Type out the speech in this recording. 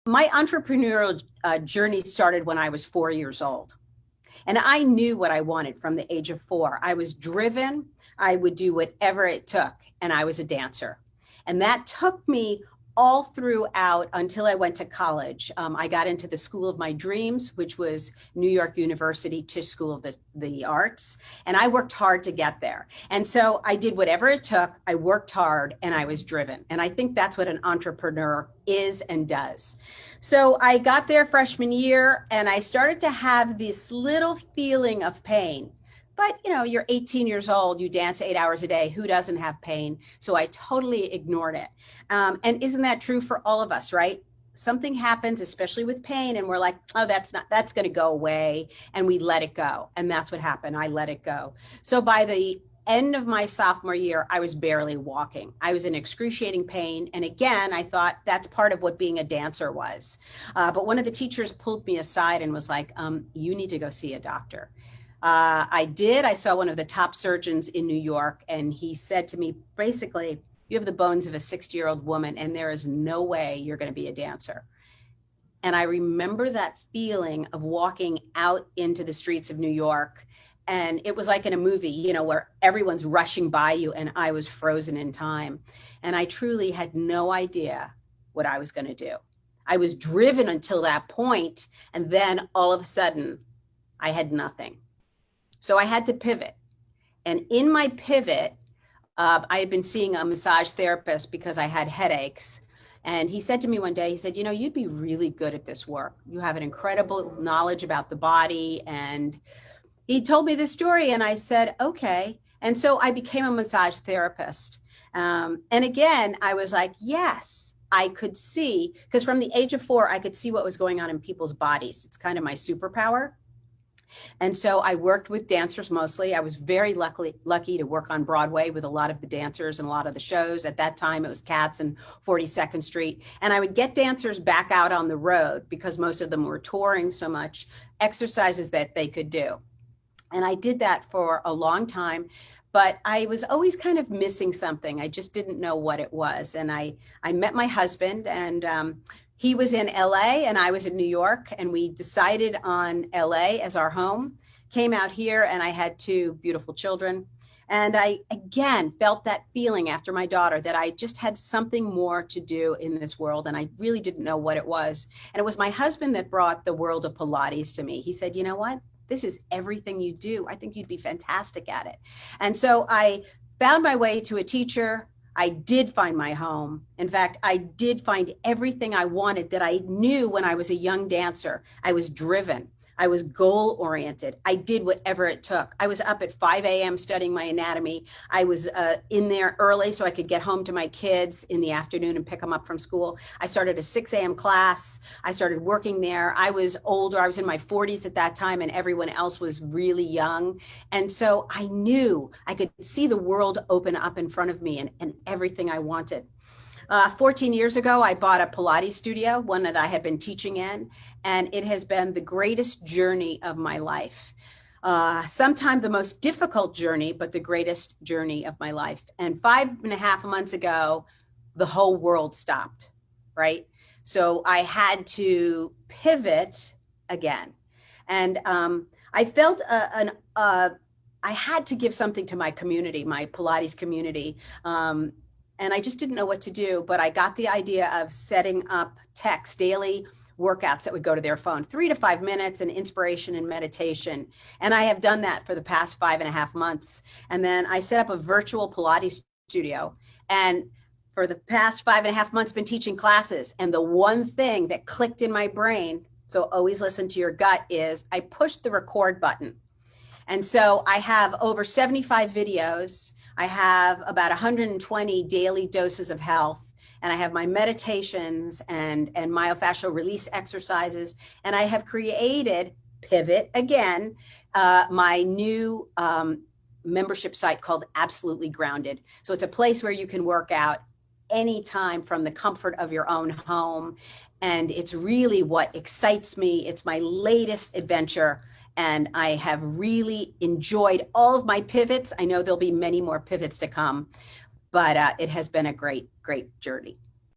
My entrepreneurial journey started when I was 4 years old. And I knew what I wanted from the age of 4. I was driven. I would do whatever it took. And I was a dancer. And that took me all throughout until I went to college. I got into the school of my dreams, which was New York University Tisch School of the Arts. And I worked hard to get there. And so I did whatever it took. I worked hard and I was driven. And I think that's what an entrepreneur is and does. So I got there freshman year and I started to have this little feeling of pain. But, you know, you're 18 years old, you dance 8 hours a day. Who doesn't have pain? So I totally ignored it. And isn't that true for all of us, right? Something happens, especially with pain, and we're like, oh, that's going to go away. And we let it go. And that's what happened. I let it go. So by the end of my sophomore year, I was barely walking. I was in excruciating pain. And again, I thought that's part of what being a dancer was. But one of the teachers pulled me aside and was like, you need to go see a doctor. I did. I saw one of the top surgeons in New York, and he said to me, basically, you have the bones of a 60-year-old woman, and there is no way you're going to be a dancer. And I remember that feeling of walking out into the streets of New York, and it was like in a movie, you know, where everyone's rushing by you, and I was frozen in time. And I truly had no idea what I was going to do. I was driven until that point, and then all of a sudden, I had nothing. So I had to pivot. And in my pivot, I had been seeing a massage therapist because I had headaches. And he said to me one day, he said, you know, you'd be really good at this work. You have an incredible knowledge about the body. And he told me this story and I said, okay. And so I became a massage therapist. And again, I was like, yes, I could see, because from the age of 4, I could see what was going on in people's bodies. It's kind of my superpower. And so I worked with dancers mostly. I was very lucky to work on Broadway with a lot of the dancers and a lot of the shows. At that time, it was Cats and 42nd Street. And I would get dancers back out on the road because most of them were touring so much, exercises that they could do. And I did that for a long time. But I was always kind of missing something. I just didn't know what it was. And I met my husband, and he was in LA and I was in New York, and we decided on LA as our home, came out here, and I had 2 beautiful children. And I, again, felt that feeling after my daughter that I just had something more to do in this world. And I really didn't know what it was. And it was my husband that brought the world of Pilates to me. He said, you know what? This is everything you do. I think you'd be fantastic at it. And so I found my way to a teacher. I did find my home. In fact, I did find everything I wanted that I knew when I was a young dancer. I was driven. I was goal oriented. I did whatever it took. I was up at 5 a.m. studying my anatomy. I was in there early so I could get home to my kids in the afternoon and pick them up from school. I started a 6 a.m. class. I started working there. I was older. I was in my 40s at that time, and everyone else was really young. And so I knew I could see the world open up in front of me and everything I wanted. 14 years ago, I bought a Pilates studio, one that I had been teaching in, and it has been the greatest journey of my life. Sometimes the most difficult journey, but the greatest journey of my life. And 5.5 months ago, the whole world stopped, right? So I had to pivot again. And I felt I had to give something to my community, my Pilates community. And I just didn't know what to do, but I got the idea of setting up daily workouts that would go to their phone, 3 to 5 minutes, and inspiration and meditation. And I have done that for the past 5.5 months. And then I set up a virtual Pilates studio. And for the past 5.5 months, been teaching classes. And the one thing that clicked in my brain, so always listen to your gut, is I pushed the record button. And so I have over 75 videos. I have about 120 daily doses of health, and I have my meditations and myofascial release exercises. And I have created, pivot again, my new membership site called Absolutely Grounded. So it's a place where you can work out anytime from the comfort of your own home. And it's really what excites me. It's my latest adventure. And I have really enjoyed all of my pivots. I know there'll be many more pivots to come, but it has been a great, great journey.